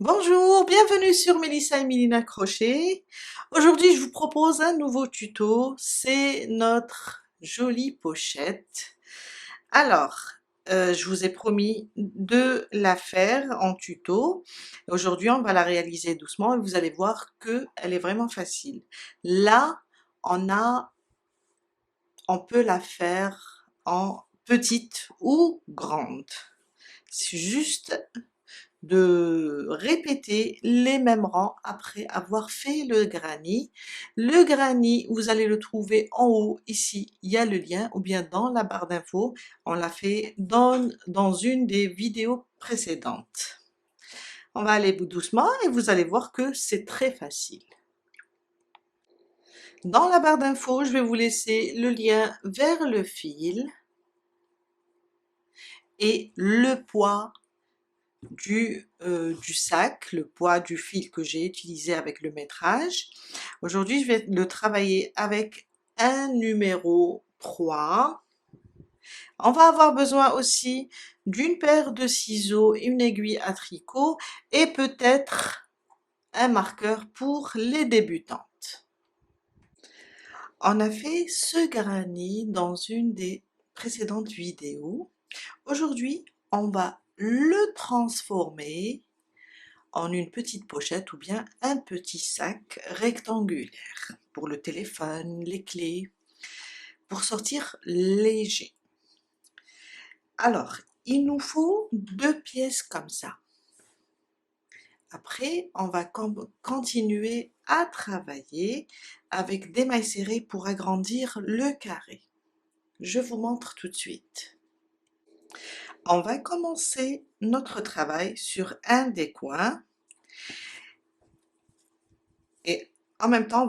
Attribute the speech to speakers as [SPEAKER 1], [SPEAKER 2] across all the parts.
[SPEAKER 1] Bonjour, bienvenue sur Mélissa et Mélina Crochet. Aujourd'hui, je vous propose un nouveau tuto. C'est notre jolie pochette. Alors, je vous ai promis de la faire en tuto. Aujourd'hui, on va la réaliser doucement et vous allez voir que elle est vraiment facile. Là, on peut la faire en petite ou grande. C'est juste de répéter les mêmes rangs après avoir fait le granny. Le granny, vous allez le trouver en haut, ici, il y a le lien, ou bien dans la barre d'infos, on l'a fait dans une des vidéos précédentes. On va aller doucement et vous allez voir que c'est très facile. Dans la barre d'infos, je vais vous laisser le lien vers le fil et le poids du sac, le poids du fil que j'ai utilisé avec le métrage. Aujourd'hui, je vais le travailler avec un numéro 3. On va avoir besoin aussi d'une paire de ciseaux, une aiguille à tricot et peut-être un marqueur pour les débutantes. On a fait ce granny dans une des précédentes vidéos. Aujourd'hui, on va le transformer en une petite pochette ou bien un petit sac rectangulaire pour le téléphone, les clés, pour sortir léger. Alors, il nous faut 2 pièces comme ça. Après, on va continuer à travailler avec des mailles serrées pour agrandir le carré. Je vous montre tout de suite. On va commencer notre travail sur un des coins et en même temps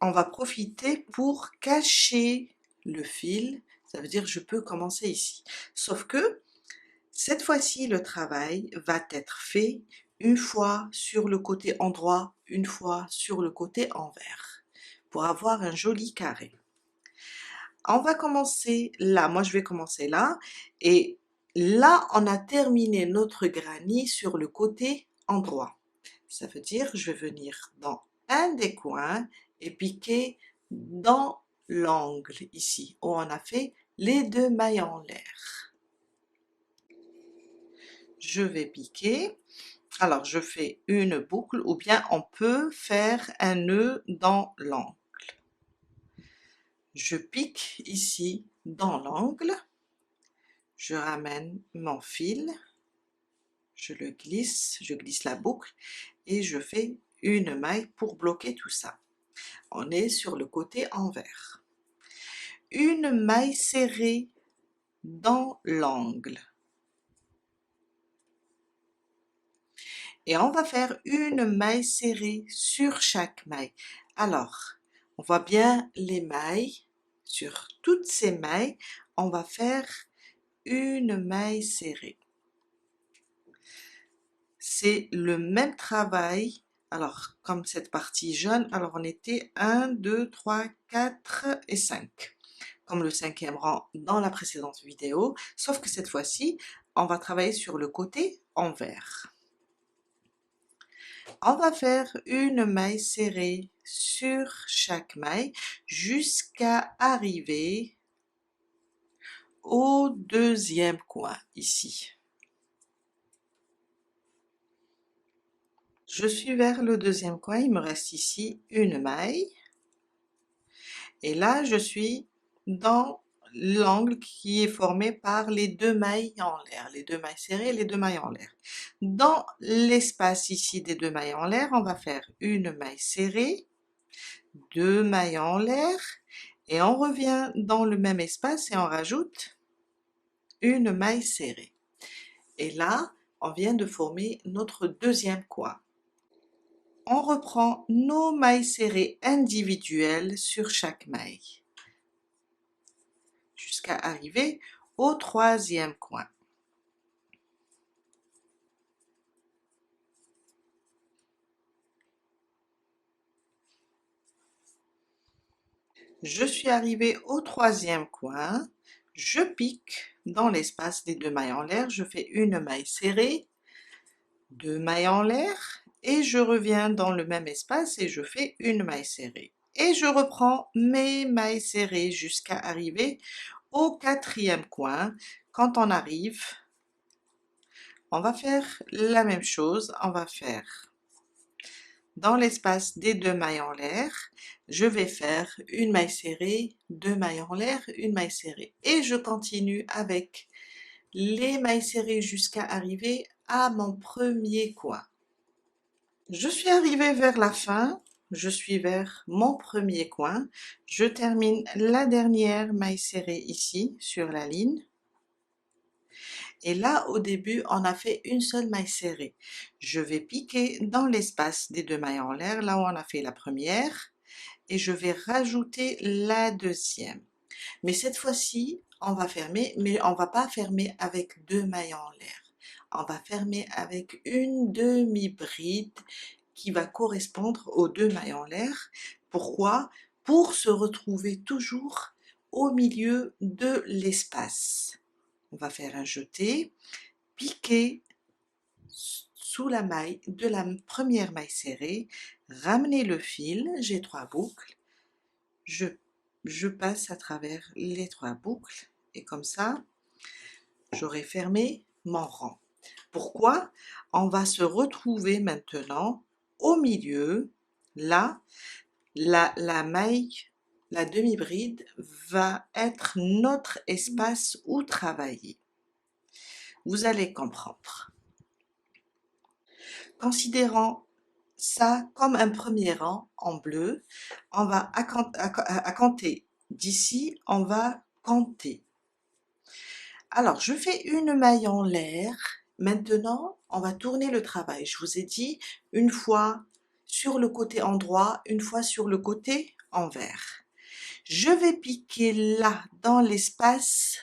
[SPEAKER 1] on va profiter pour cacher le fil. Ça veut dire je peux commencer ici. Sauf que cette fois-ci le travail va être fait une fois sur le côté endroit, une fois sur le côté envers pour avoir un joli carré. On va commencer là, moi je vais commencer là et là on a terminé notre granny sur le côté endroit. Ça veut dire je vais venir dans un des coins et piquer dans l'angle ici où on a fait les 2 mailles en l'air. Je vais piquer, alors je fais une boucle ou bien on peut faire un nœud dans l'angle. Je pique ici dans l'angle, je ramène mon fil, je glisse la boucle et je fais une maille pour bloquer tout ça. On est sur le côté envers. Une maille serrée dans l'angle. Et on va faire une maille serrée sur chaque maille. Alors, on voit bien les mailles. Sur toutes ces mailles, on va faire une maille serrée. C'est le même travail. Alors, comme cette partie jaune, alors on était 1, 2, 3, 4 et 5. Comme le 5e rang dans la précédente vidéo, sauf que cette fois-ci, on va travailler sur le côté envers. On va faire une maille serrée sur chaque maille jusqu'à arriver au 2e coin ici. Je suis vers le 2e coin, il me reste ici une maille. Et là, je suis dans l'angle qui est formé par les 2 mailles en l'air, les 2 mailles serrées et les 2 mailles en l'air. Dans l'espace ici des 2 mailles en l'air, on va faire une maille serrée, 2 mailles en l'air, et on revient dans le même espace et on rajoute une maille serrée. Et là, on vient de former notre 2e coin. On reprend nos mailles serrées individuelles sur chaque maille jusqu'à arriver au 3e coin. Je suis arrivée au 3e coin, je pique dans l'espace des 2 mailles en l'air, je fais une maille serrée, 2 mailles en l'air et je reviens dans le même espace et je fais une maille serrée. Et je reprends mes mailles serrées jusqu'à arriver au 4e coin. Quand on arrive, on va faire la même chose, on va faire dans l'espace des 2 mailles en l'air, je vais faire une maille serrée, 2 mailles en l'air, une maille serrée. Et je continue avec les mailles serrées jusqu'à arriver à mon premier coin. Je suis arrivée vers la fin, je suis vers mon premier coin. Je termine la dernière maille serrée ici sur la ligne. Et là, au début, on a fait une seule maille serrée. Je vais piquer dans l'espace des 2 mailles en l'air, là où on a fait la première, et je vais rajouter la deuxième. Mais cette fois-ci, on va fermer, mais on va pas fermer avec 2 mailles en l'air. On va fermer avec une demi-bride qui va correspondre aux 2 mailles en l'air. Pourquoi? Pour se retrouver toujours au milieu de l'espace. On va faire un jeté, piquer sous la maille de la première maille serrée, ramener le fil, j'ai 3 boucles, je passe à travers les 3 boucles et comme ça, j'aurai fermé mon rang. Pourquoi? On va se retrouver maintenant au milieu, là, la maille, la demi-bride va être notre espace où travailler. Vous allez comprendre. Considérant ça comme un premier rang en bleu, on va à compter d'ici, on va compter. Alors, je fais une maille en l'air. Maintenant, on va tourner le travail. Je vous ai dit une fois sur le côté endroit, une fois sur le côté envers. Je vais piquer là dans l'espace,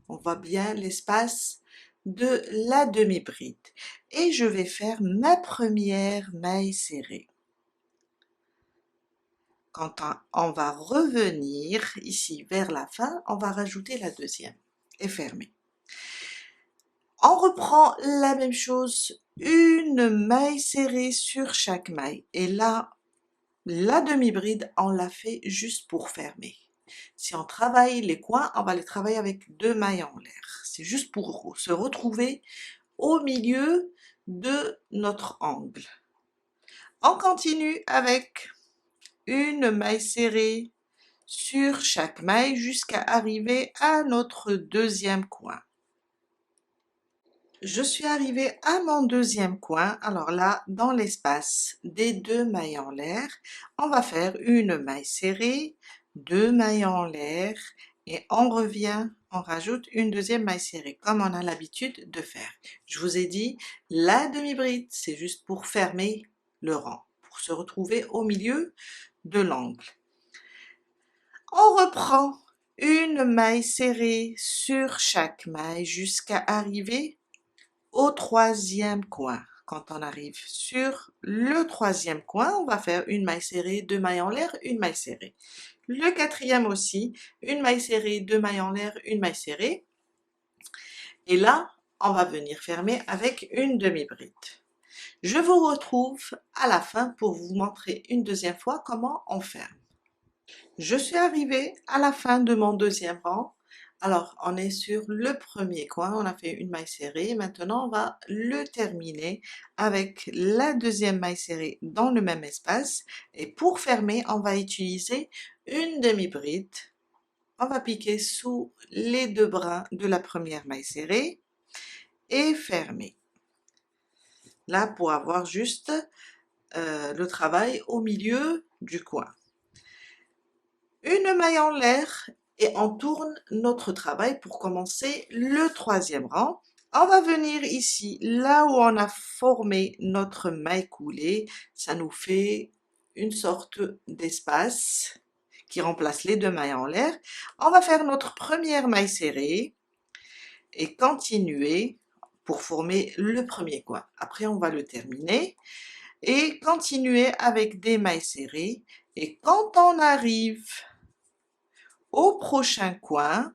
[SPEAKER 1] on voit bien l'espace de la demi-bride et je vais faire ma première maille serrée. Quand on va revenir ici vers la fin, on va rajouter la deuxième et fermer. On reprend la même chose, une maille serrée sur chaque maille et là, la demi-bride, on l'a fait juste pour fermer. Si on travaille les coins, on va les travailler avec 2 mailles en l'air. C'est juste pour se retrouver au milieu de notre angle. On continue avec une maille serrée sur chaque maille jusqu'à arriver à notre deuxième coin. Je suis arrivée à mon deuxième coin. Alors là, dans l'espace des 2 mailles en l'air, on va faire une maille serrée, 2 mailles en l'air et on revient, on rajoute une deuxième maille serrée comme on a l'habitude de faire. Je vous ai dit, la demi-bride, c'est juste pour fermer le rang, pour se retrouver au milieu de l'angle. On reprend une maille serrée sur chaque maille jusqu'à arriver au troisième coin. Quand on arrive sur le troisième coin, on va faire une maille serrée, 2 mailles en l'air, une maille serrée. Le quatrième aussi, une maille serrée, 2 mailles en l'air, une maille serrée. Et là, on va venir fermer avec une demi-bride. Je vous retrouve à la fin pour vous montrer une deuxième fois comment on ferme. Je suis arrivée à la fin de mon deuxième rang. Alors, on est sur le premier coin, on a fait une maille serrée. Maintenant, on va le terminer avec la deuxième maille serrée dans le même espace. Et pour fermer, on va utiliser une demi-bride. On va piquer sous les 2 brins de la première maille serrée et fermer. Là, pour avoir juste le travail au milieu du coin. Une maille en l'air et on tourne notre travail pour commencer le troisième rang. On va venir ici, là où on a formé notre maille coulée, ça nous fait une sorte d'espace qui remplace les 2 mailles en l'air. On va faire notre première maille serrée et continuer pour former le premier coin. Après, on va le terminer et continuer avec des mailles serrées. Et quand on arrive au prochain coin,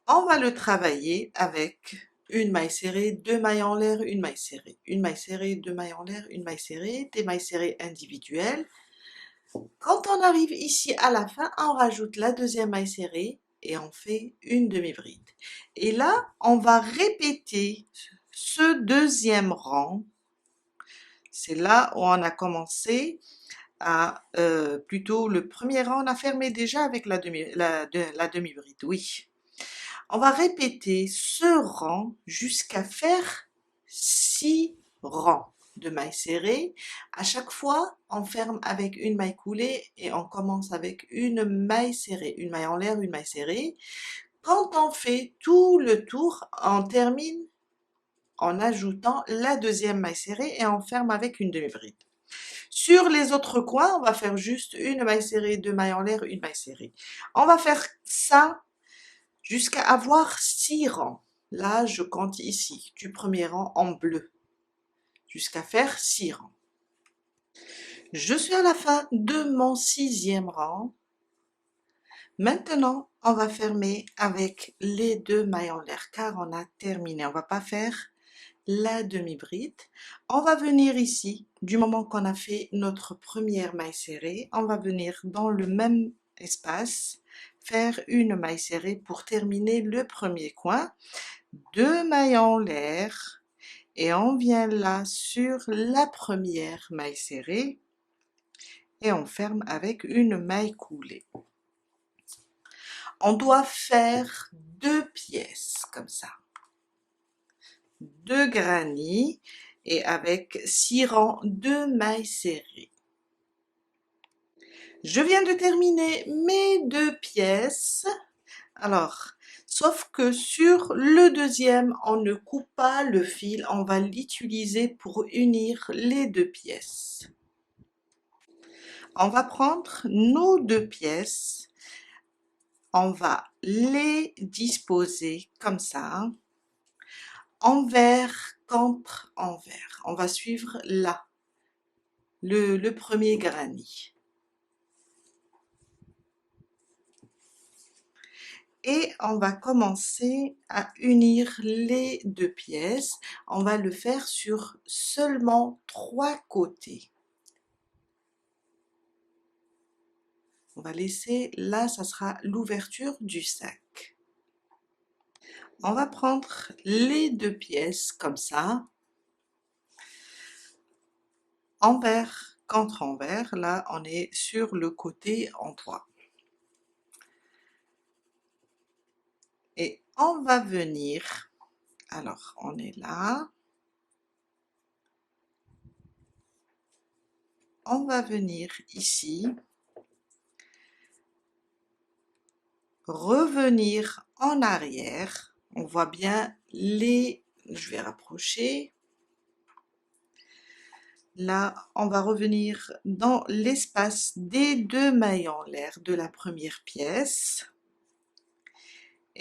[SPEAKER 1] on va le travailler avec une maille serrée, deux mailles en l'air, une maille serrée, une maille serrée, deux mailles en l'air, une maille serrée, des mailles serrées individuelles. Quand on arrive ici à la fin, on rajoute la deuxième maille serrée et on fait une demi-bride. Et là, on va répéter ce deuxième rang. C'est là où on a commencé à, plutôt le premier rang, on a fermé déjà avec la demi-bride, oui. On va répéter ce rang jusqu'à faire 6 rangs de mailles serrées. À chaque fois, on ferme avec une maille coulée et on commence avec une maille serrée, une maille en l'air, une maille serrée. Quand on fait tout le tour, on termine en ajoutant la deuxième maille serrée et on ferme avec une demi-bride. Sur les autres coins, on va faire juste une maille serrée, deux mailles en l'air, une maille serrée. On va faire ça jusqu'à avoir 6 rangs. Là, je compte ici, du premier rang en bleu, jusqu'à faire 6 rangs. Je suis à la fin de mon 6e rang. Maintenant, on va fermer avec les deux mailles en l'air, car on a terminé. On va pas faire la demi-bride. On va venir ici, du moment qu'on a fait notre première maille serrée, on va venir dans le même espace, faire une maille serrée pour terminer le premier coin, deux mailles en l'air, et on vient là sur la première maille serrée, et on ferme avec une maille coulée. On doit faire 2 pièces, comme ça. 2 granits, et avec 6 rangs de mailles serrées. Je viens de terminer mes 2 pièces. Alors, sauf que sur le deuxième, on ne coupe pas le fil, on va l'utiliser pour unir les 2 pièces. On va prendre nos 2 pièces, on va les disposer comme ça, envers contre envers. On va suivre là, le premier granit. Et on va commencer à unir les 2 pièces. On va le faire sur seulement 3 côtés. On va laisser, là, ça sera l'ouverture du sac. On va prendre les 2 pièces comme ça, envers contre envers. Là, on est sur le côté endroit. Et on va venir, alors on est là, on va venir ici, revenir en arrière, on voit bien les, je vais rapprocher, là on va revenir dans l'espace des 2 mailles en l'air de la première pièce,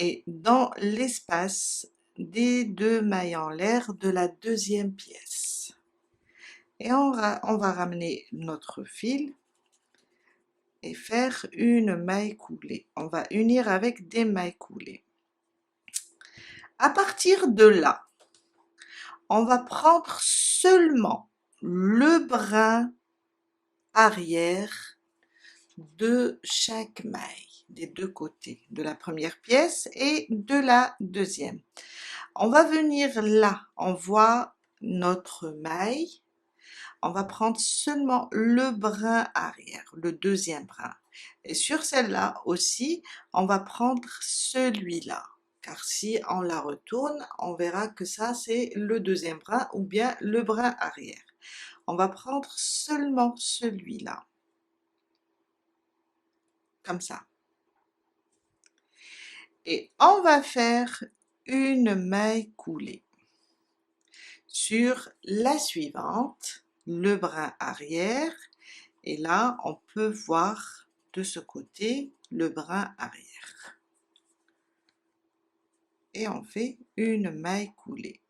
[SPEAKER 1] et dans l'espace des 2 mailles en l'air de la deuxième pièce. Et on va ramener notre fil et faire une maille coulée. On va unir avec des mailles coulées. À partir de là, on va prendre seulement le brin arrière de chaque maille, des 2 côtés, de la première pièce et de la deuxième. On va venir là, on voit notre maille, on va prendre seulement le brin arrière, le deuxième brin. Et sur celle-là aussi, on va prendre celui-là. Car si on la retourne, on verra que ça c'est le deuxième brin ou bien le brin arrière. On va prendre seulement celui-là. Comme ça. Et on va faire une maille coulée. Sur la suivante, le brin arrière, et là on peut voir de ce côté le brin arrière. Et on fait une maille coulée.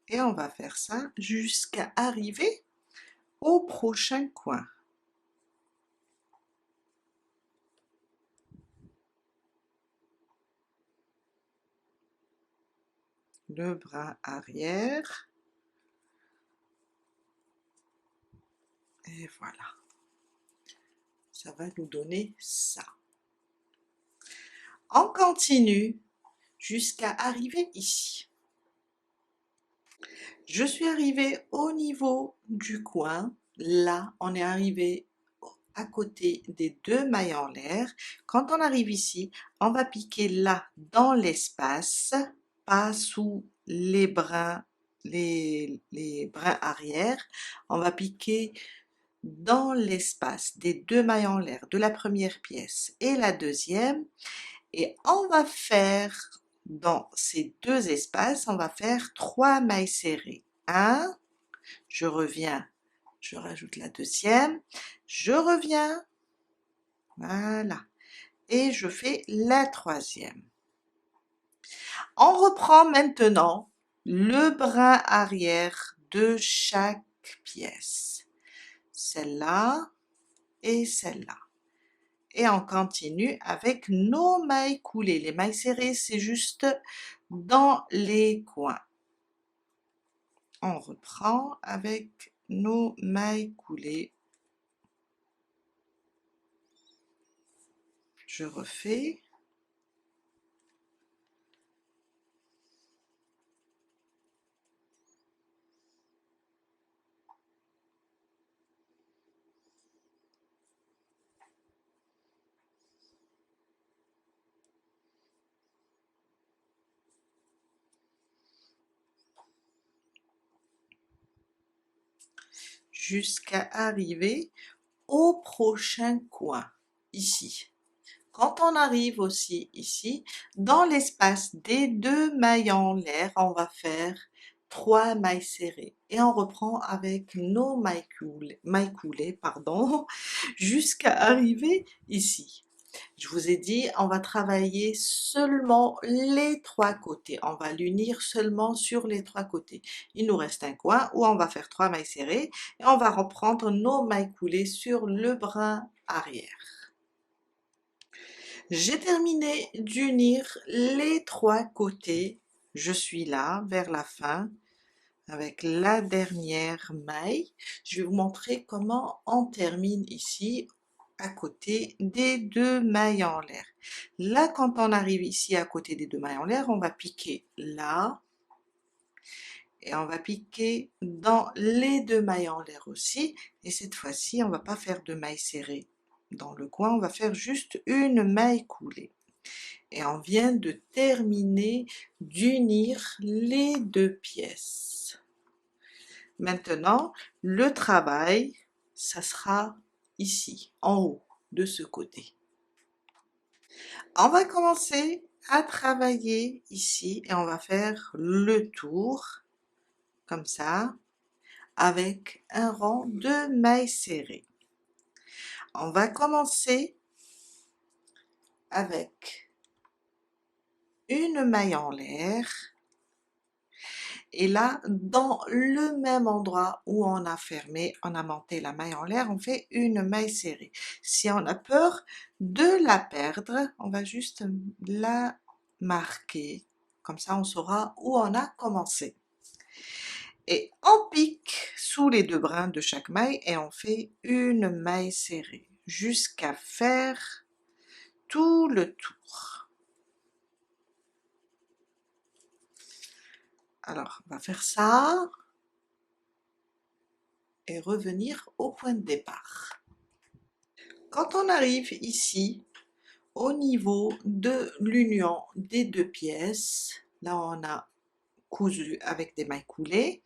[SPEAKER 1] Et on va faire ça jusqu'à arriver au prochain coin. Le brin arrière. Et voilà. Ça va nous donner ça. On continue jusqu'à arriver ici. Je suis arrivée au niveau du coin. Là, on est arrivé à côté des deux mailles en l'air. Quand on arrive ici, on va piquer là dans l'espace, pas sous les brins, les brins arrière. On va piquer dans l'espace des deux mailles en l'air de la première pièce et la deuxième. Et on va faire dans ces deux espaces, on va faire 3 mailles serrées. 1, je reviens, je rajoute la deuxième, je reviens, voilà, et je fais la troisième. On reprend maintenant le brin arrière de chaque pièce, celle-là et celle-là. Et on continue avec nos mailles coulées. Les mailles serrées, c'est juste dans les coins. On reprend avec nos mailles coulées. Je refais. Jusqu'à arriver au prochain coin, ici. Quand on arrive aussi ici, dans l'espace des deux mailles en l'air, on va faire 3 mailles serrées. Et on reprend avec nos mailles coulées, pardon, jusqu'à arriver ici. Je vous ai dit, on va travailler seulement les 3 côtés. On va l'unir seulement sur les 3 côtés. Il nous reste un coin où on va faire 3 mailles serrées et on va reprendre nos mailles coulées sur le brin arrière. J'ai terminé d'unir les 3 côtés. Je suis là vers la fin avec la dernière maille. Je vais vous montrer comment on termine ici à côté des deux mailles en l'air. Là, quand on arrive ici à côté des deux mailles en l'air, on va piquer là et on va piquer dans les deux mailles en l'air aussi. Et cette fois-ci, on va pas faire de mailles serrées dans le coin, on va faire juste une maille coulée. Et on vient de terminer d'unir les deux pièces. Maintenant, le travail, ça sera ici, en haut, de ce côté. On va commencer à travailler ici et on va faire le tour, comme ça, avec un rang de mailles serrées. On va commencer avec une maille en l'air. Et là, dans le même endroit où on a fermé, on a monté la maille en l'air, on fait une maille serrée. Si on a peur de la perdre, on va juste la marquer. Comme ça, on saura où on a commencé. Et on pique sous les deux brins de chaque maille et on fait une maille serrée jusqu'à faire tout le tour. Alors, on va faire ça et revenir au point de départ. Quand on arrive ici, au niveau de l'union des deux pièces, là on a cousu avec des mailles coulées,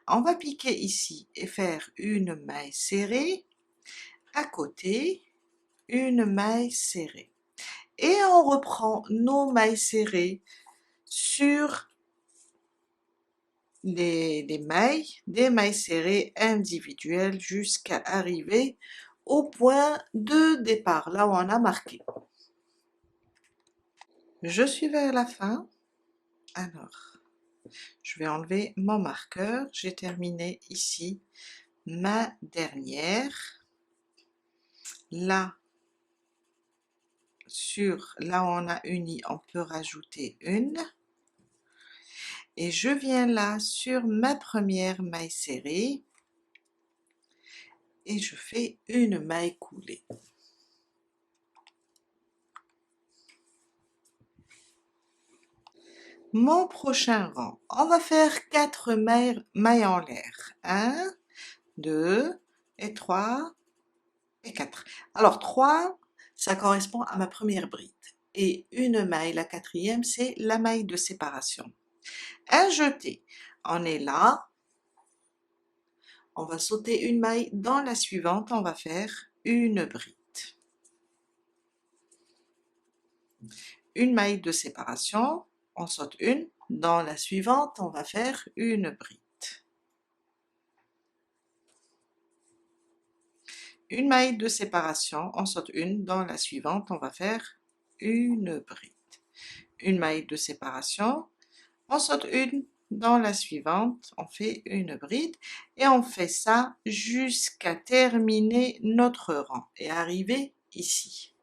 [SPEAKER 1] on va piquer ici et faire une maille serrée, à côté, une maille serrée. Et on reprend nos mailles serrées sur des mailles serrées individuelles jusqu'à arriver au point de départ, là où on a marqué. Je suis vers la fin. Alors, Je vais enlever mon marqueur. J'ai terminé ici ma dernière. Là, là où on a uni, on peut rajouter une. Et je viens là sur ma première maille serrée et je fais une maille coulée. Mon prochain rang, on va faire 4 mailles en l'air. 1, 2 et 3 et 4. Alors 3, ça correspond à ma première bride. Et une maille, la quatrième, c'est la maille de séparation. Un jeté, on est là, on va sauter une maille, dans la suivante, on va faire une bride. Une maille de séparation, on saute une, dans la suivante, on va faire une bride. Une maille de séparation, on saute une, dans la suivante, on va faire une bride. Une maille de séparation, on saute une, dans la suivante, on fait une bride et on fait ça jusqu'à terminer notre rang et arriver ici.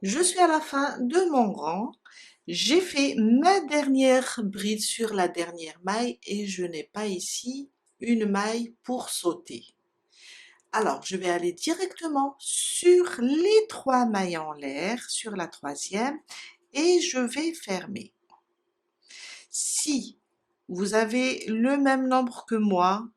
[SPEAKER 1] Je suis à la fin de mon rang, j'ai fait ma dernière bride sur la dernière maille et je n'ai pas ici une maille pour sauter. Alors, je vais aller directement sur les 3 mailles en l'air, sur la troisième, et je vais fermer. Si vous avez le même nombre que moi,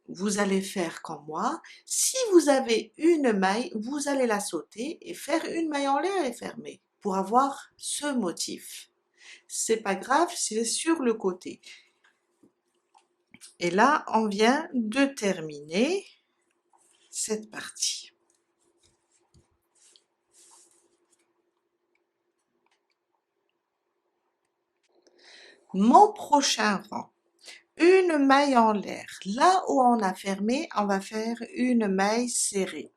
[SPEAKER 1] vous allez faire comme moi. Si vous avez une maille, vous allez la sauter et faire une maille en l'air et fermer pour avoir ce motif. C'est pas grave, c'est sur le côté. Et là, on vient de terminer cette partie. Mon prochain rang, une maille en l'air. Là où on a fermé, on va faire une maille serrée.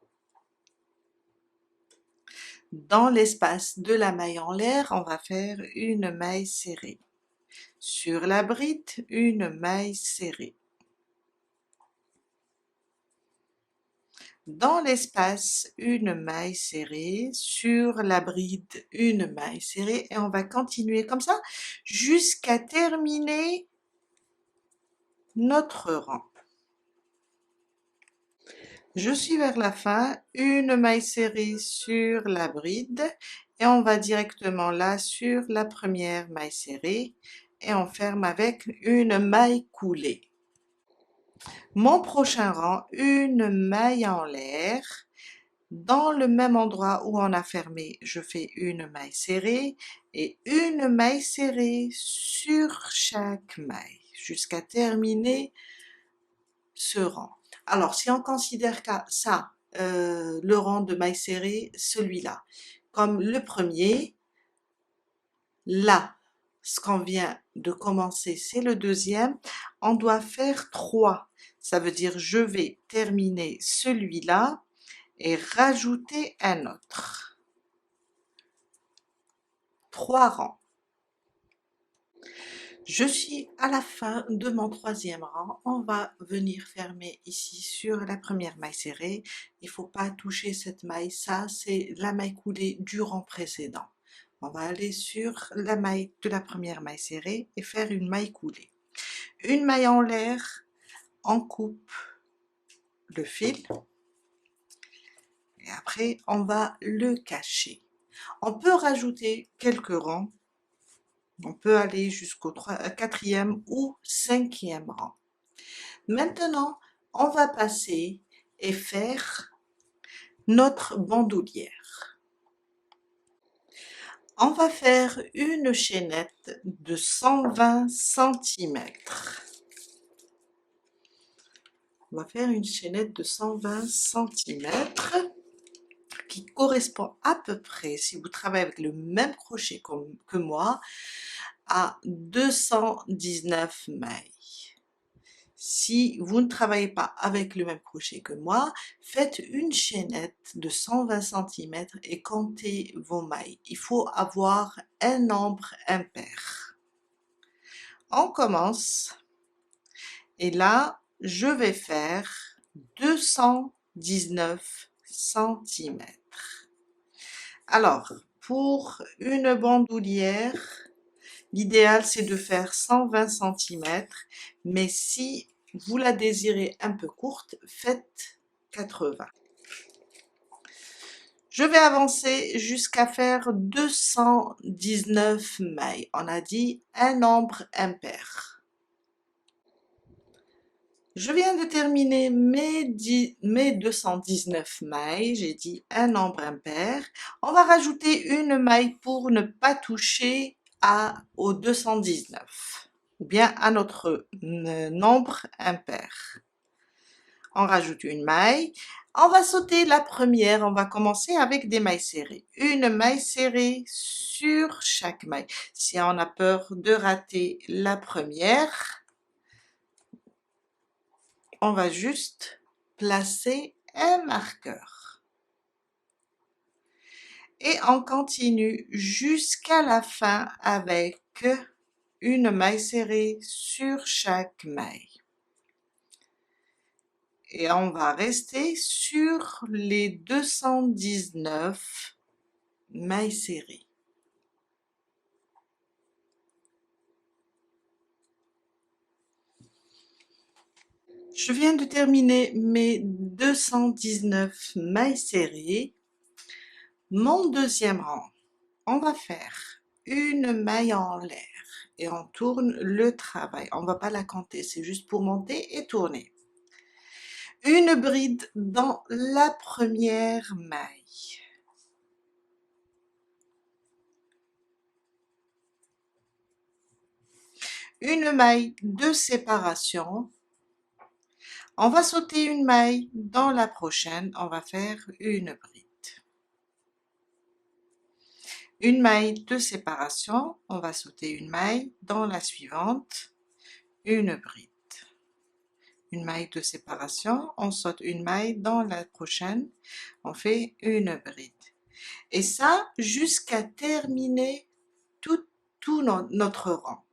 [SPEAKER 1] Dans l'espace de la maille en l'air, on va faire une maille serrée. Sur la bride, une maille serrée. Dans l'espace, une maille serrée. Sur la bride, une maille serrée. Et on va continuer comme ça jusqu'à terminer notre rang. Je suis vers la fin, une maille serrée sur la bride et on va directement là sur la première maille serrée et on ferme avec une maille coulée. Mon prochain rang, une maille en l'air. Dans le même endroit où on a fermé, je fais une maille serrée et une maille serrée sur chaque maille jusqu'à terminer ce rang. Alors, si on considère ça, le rang de mailles serrées, celui-là, comme le premier, là, ce qu'on vient de commencer, c'est le deuxième, on doit faire 3. Ça veut dire je vais terminer celui-là et rajouter un autre. 3 rangs. Je suis à la fin de mon troisième rang. On va venir fermer ici sur la première maille serrée. Il ne faut pas toucher cette maille. Ça, c'est la maille coulée du rang précédent. On va aller sur la maille de la première maille serrée et faire une maille coulée. Une maille en l'air, on coupe le fil. Et après, on va le cacher. On peut rajouter quelques rangs. On peut aller jusqu'au 4e ou 5e rang. Maintenant, on va passer et faire notre bandoulière. On va faire une chaînette de 120 cm. On va faire une chaînette de 120 cm qui correspond à peu près, si vous travaillez avec le même crochet que moi, à 219 mailles. Si vous ne travaillez pas avec le même crochet que moi, faites une chaînette de 120 cm et comptez vos mailles. Il faut avoir un nombre impair. On commence et là, je vais faire 219 centimètres. Alors, pour une bandoulière, l'idéal c'est de faire 120 centimètres, mais si vous la désirez un peu courte, faites 80. Je vais avancer jusqu'à faire 219 mailles. On a dit un nombre impair. Je viens de terminer mes 219 mailles. J'ai dit un nombre impair. On va rajouter une maille pour ne pas toucher au 219 ou bien à notre nombre impair. On rajoute une maille. On va sauter la première, on va commencer avec des mailles serrées. Une maille serrée sur chaque maille. Si on a peur de rater la première, on va juste placer un marqueur. Et on continue jusqu'à la fin avec une maille serrée sur chaque maille. Et on va rester sur les 219 mailles serrées. Je viens de terminer mes 219 mailles serrées. Mon deuxième rang, on va faire une maille en l'air et on tourne le travail. On ne va pas la compter, c'est juste pour monter et tourner. Une bride dans la première maille. Une maille de séparation. On va sauter une maille dans la prochaine, on va faire une bride. Une maille de séparation, on va sauter une maille dans la suivante, une bride. Une maille de séparation, on saute une maille dans la prochaine, on fait une bride. Et ça jusqu'à terminer tout notre rang,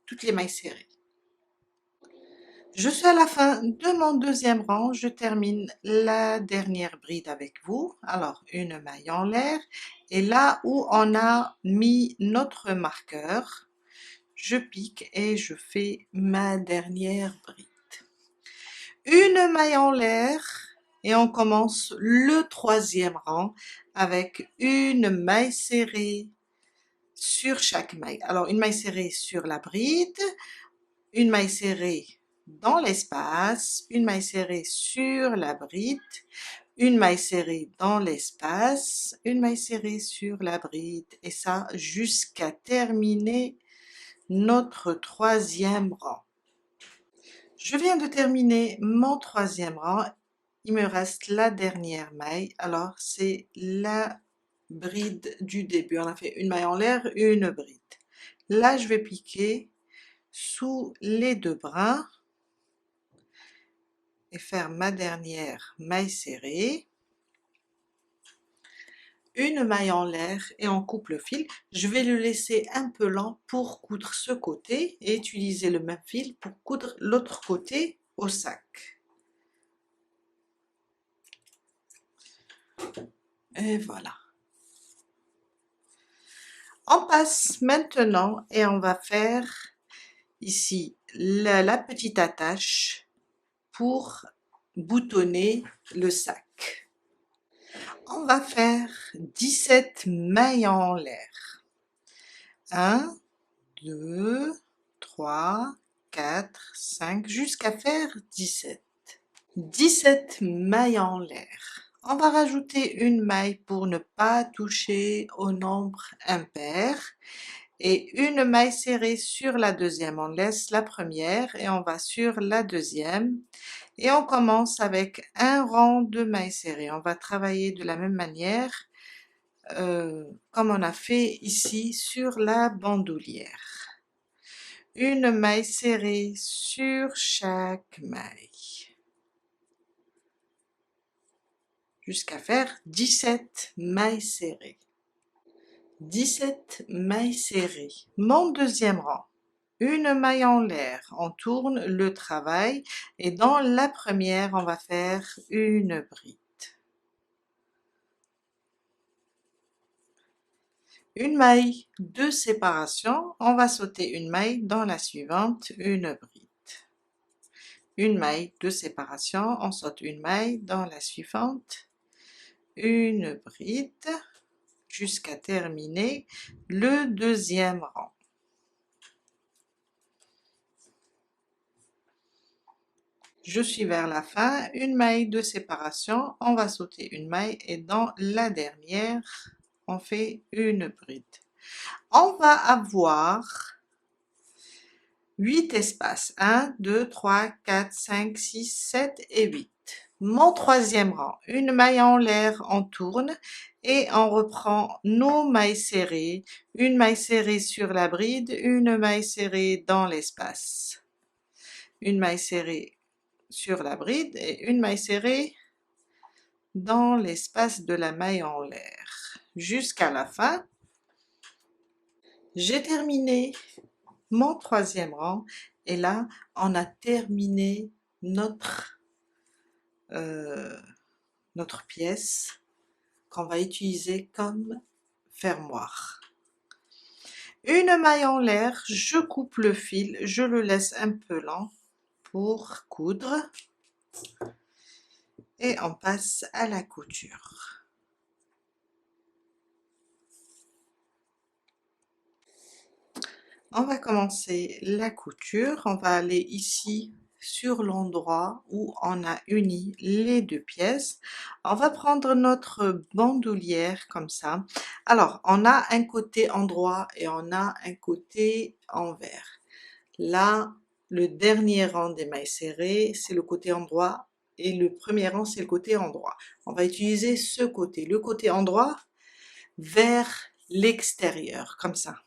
[SPEAKER 1] toutes les mailles serrées. Je suis à la fin de mon deuxième rang, je termine la dernière bride avec vous. Alors, une maille en l'air, et là où on a mis notre marqueur, je pique et je fais ma dernière bride. Une maille en l'air, et on commence le troisième rang avec une maille serrée sur chaque maille. Alors, une maille serrée sur la bride, une maille serrée dans l'espace, une maille serrée sur la bride, une maille serrée dans l'espace, une maille serrée sur la bride, et ça jusqu'à terminer notre troisième rang. Je viens de terminer mon troisième rang, il me reste la dernière maille, alors c'est la bride du début. On a fait une maille en l'air, une bride. Là, je vais piquer sous les deux brins et faire ma dernière maille serrée, une maille en l'air et on coupe le fil. Je vais le laisser un peu lent pour coudre ce côté et utiliser le même fil pour coudre l'autre côté au sac. Et voilà. On passe maintenant et on va faire ici la petite attache pour boutonner le sac. On va faire 17 mailles en l'air. 1, 2, 3, 4, 5, jusqu'à faire 17. 17 mailles en l'air. On va rajouter une maille pour ne pas toucher au nombre impair. Et une maille serrée sur la deuxième, on laisse la première et on va sur la deuxième et on commence avec un rang de mailles serrées. On va travailler de la même manière comme on a fait ici sur la bandoulière. Une maille serrée sur chaque maille jusqu'à faire 17 mailles serrées. 17 mailles serrées. Mon deuxième rang. une maille en l'air, on tourne le travail et dans la première on va faire une bride. Une maille de séparation, on va sauter une maille dans la suivante, une bride. Une maille de séparation, on saute une maille dans la suivante, une bride, jusqu'à terminer le deuxième rang. Je suis vers la fin, une maille de séparation, on va sauter une maille et dans la dernière, on fait une bride. On va avoir 8 espaces, 1, 2, 3, 4, 5, 6, 7 et 8. Mon troisième rang, une maille en l'air, on tourne et on reprend nos mailles serrées, une maille serrée sur la bride, une maille serrée dans l'espace, une maille serrée sur la bride et une maille serrée dans l'espace de la maille en l'air, jusqu'à la fin. J'ai terminé mon troisième rang et là on a terminé notre pièce qu'on va utiliser comme fermoir. Une maille en l'air, je coupe le fil, je le laisse un peu lent pour coudre et on passe à la couture. On va commencer la couture, on va aller ici sur l'endroit où on a uni les deux pièces. On va prendre notre bandoulière comme ça. Alors, on a un côté endroit et on a un côté envers. Là, le dernier rang des mailles serrées, c'est le côté endroit et le premier rang, c'est le côté endroit. On va utiliser ce côté, le côté endroit vers l'extérieur, comme ça.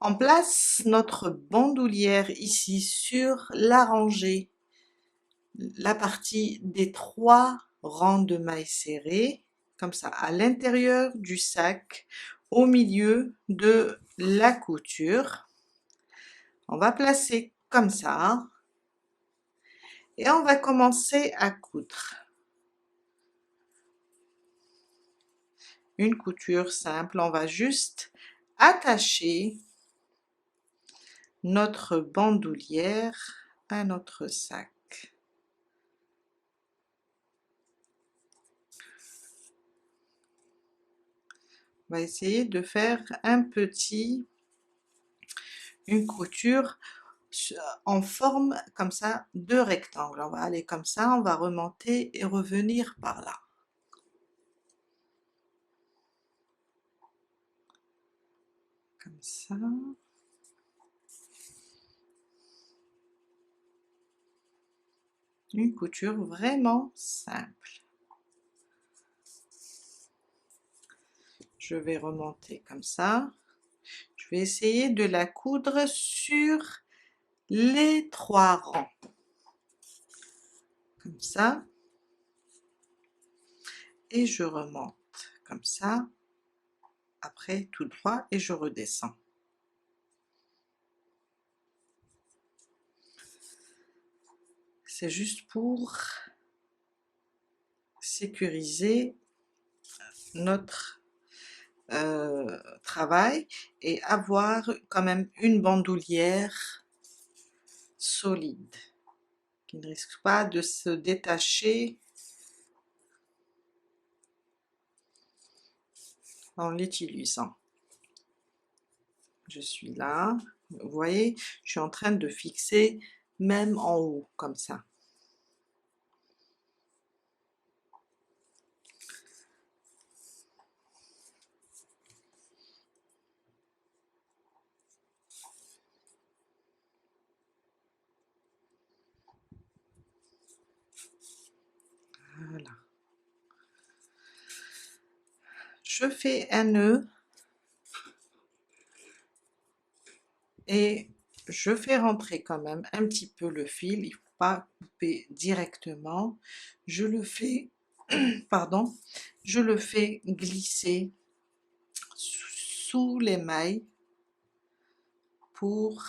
[SPEAKER 1] On place notre bandoulière ici sur la rangée, la partie des 3 rangs de mailles serrées, comme ça, à l'intérieur du sac, au milieu de la couture. On va placer comme ça et on va commencer à coudre. Une couture simple, on va juste attacher notre bandoulière à notre sac. On va essayer de faire une couture en forme comme ça de rectangle. On va aller comme ça, on va remonter et revenir par là. Comme ça. Une couture vraiment simple. Je vais remonter comme ça. Je vais essayer de la coudre sur les 3 rangs. Comme ça. Et je remonte comme ça. Après tout droit et je redescends. C'est juste pour sécuriser notre travail et avoir quand même une bandoulière solide qui ne risque pas de se détacher en l'utilisant. Je suis là, vous voyez, je suis en train de fixer même en haut comme ça. Voilà. Je fais un nœud et je fais rentrer quand même un petit peu le fil, il ne faut pas couper directement, je le fais, pardon, je le fais glisser sous les mailles pour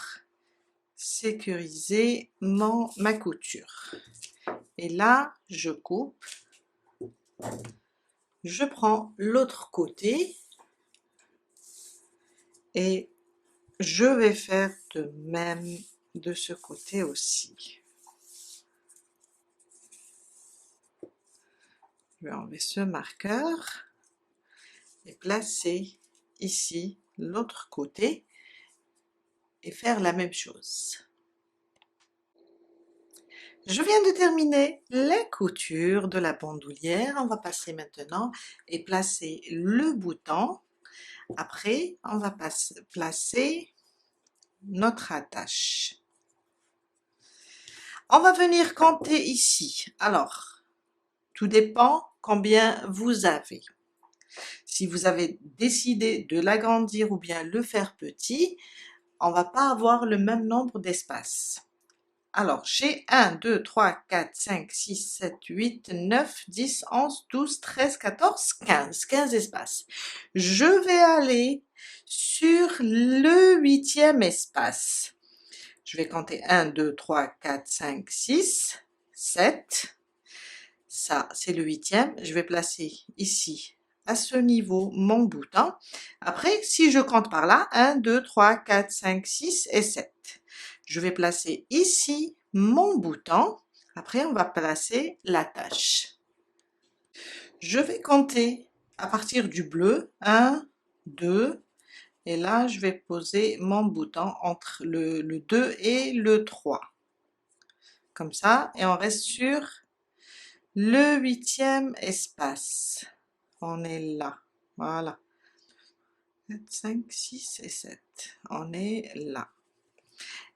[SPEAKER 1] sécuriser ma couture. Et là, je coupe, je prends l'autre côté et je vais faire de même de ce côté aussi. Je vais enlever ce marqueur et placer ici l'autre côté et faire la même chose. Je viens de terminer la couture de la bandoulière. On va passer maintenant et placer le bouton. Après, on va placer notre attache. On va venir compter ici. Alors, tout dépend combien vous avez. Si vous avez décidé de l'agrandir ou bien le faire petit, on va pas avoir le même nombre d'espaces. Alors, j'ai 1, 2, 3, 4, 5, 6, 7, 8, 9, 10, 11, 12, 13, 14, 15. 15 espaces. Je vais aller sur le 8e espace. Je vais compter 1, 2, 3, 4, 5, 6, 7. Ça, c'est le 8e. Je vais placer ici, à ce niveau, mon bouton. Après, si je compte par là, 1, 2, 3, 4, 5, 6 et 7. Je vais placer ici mon bouton. Après, on va placer l'attache. Je vais compter à partir du bleu. 1, 2, et là, je vais poser mon bouton entre le 2 et le 3. Comme ça, et on reste sur le 8e espace. On est là. Voilà. 4, 5, 6 et 7. On est là.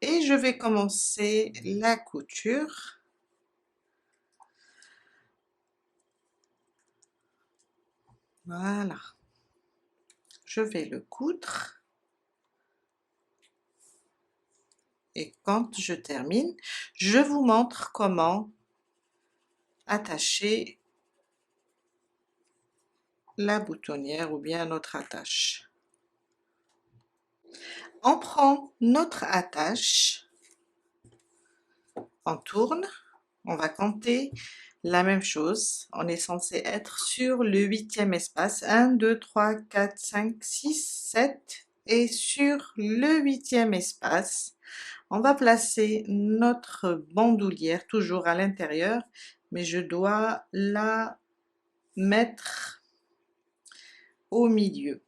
[SPEAKER 1] Et je vais commencer la couture. Voilà. Je vais le coudre. Et quand je termine, je vous montre comment attacher la boutonnière ou bien notre attache. On prend notre attache, on tourne, on va compter la même chose. On est censé être sur le 8e espace. 1, 2, 3, 4, 5, 6, 7. Et sur le 8e espace, on va placer notre bandoulière toujours à l'intérieur, mais je dois la mettre au milieu.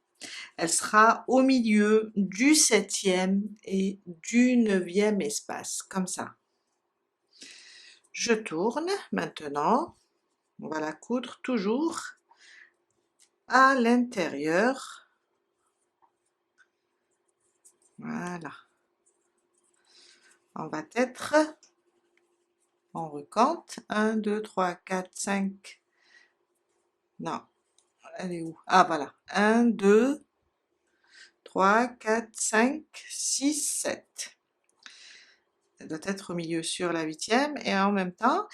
[SPEAKER 1] Elle sera au milieu du 7e et du 9e espace, comme ça. Je tourne maintenant, on va la coudre toujours à l'intérieur. Voilà. On va être, on recompte, 1, 2, 3, 4, 5, non, elle est où? Ah voilà, 1, 2, 3, 4, 5, 6, 7. Elle doit être au milieu sur la 8e et en même temps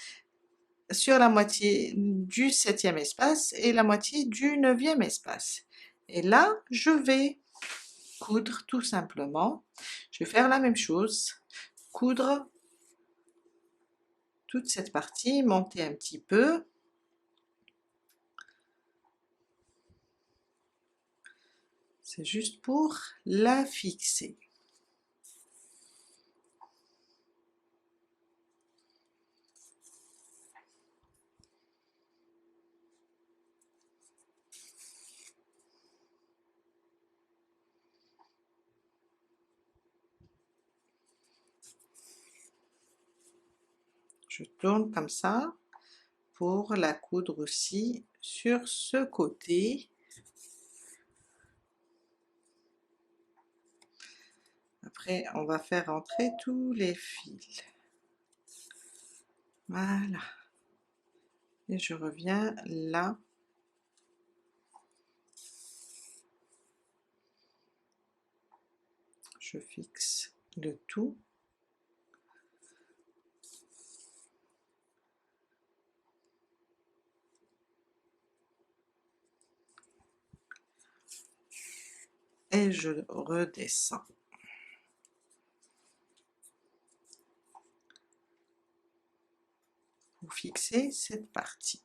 [SPEAKER 1] sur la moitié du 7e espace et la moitié du 9e espace. Et là, je vais coudre tout simplement. Je vais faire la même chose, coudre toute cette partie, monter un petit peu. C'est juste pour la fixer. Je tourne comme ça pour la coudre aussi sur ce côté. Après, on va faire entrer tous les fils. Voilà. Et je reviens là. Je fixe le tout. Et je redescends. fixer cette partie.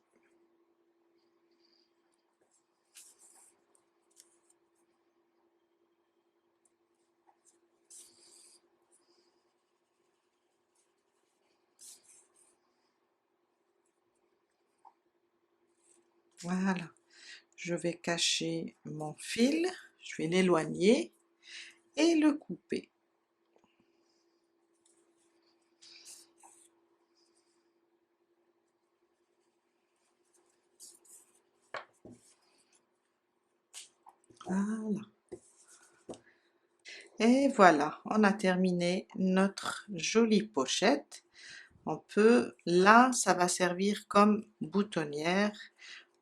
[SPEAKER 1] Voilà, je vais cacher mon fil, je vais l'éloigner et le couper. Voilà. Et voilà, on a terminé notre jolie pochette. On peut, là, ça va servir comme boutonnière.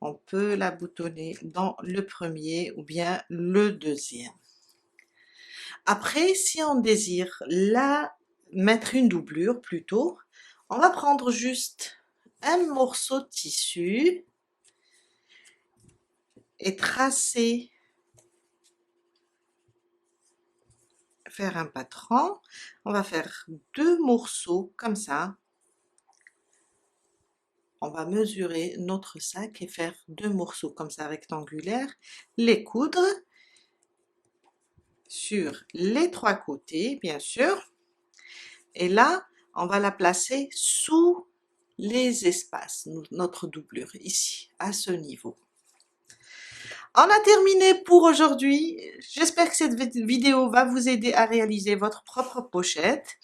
[SPEAKER 1] On peut la boutonner dans le premier ou bien le deuxième. Après, si on désire la mettre une doublure plutôt, on va prendre juste un morceau de tissu et tracer, faire un patron. On va faire 2 morceaux comme ça. On va mesurer notre sac et faire 2 morceaux comme ça rectangulaires, les coudre sur les 3 côtés bien sûr, et là on va la placer sous les espaces, notre doublure ici à ce niveau. On a terminé pour aujourd'hui. J'espère que cette vidéo va vous aider à réaliser votre propre pochette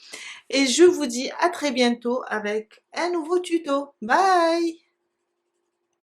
[SPEAKER 1] et je vous dis à très bientôt avec un nouveau tuto. Bye!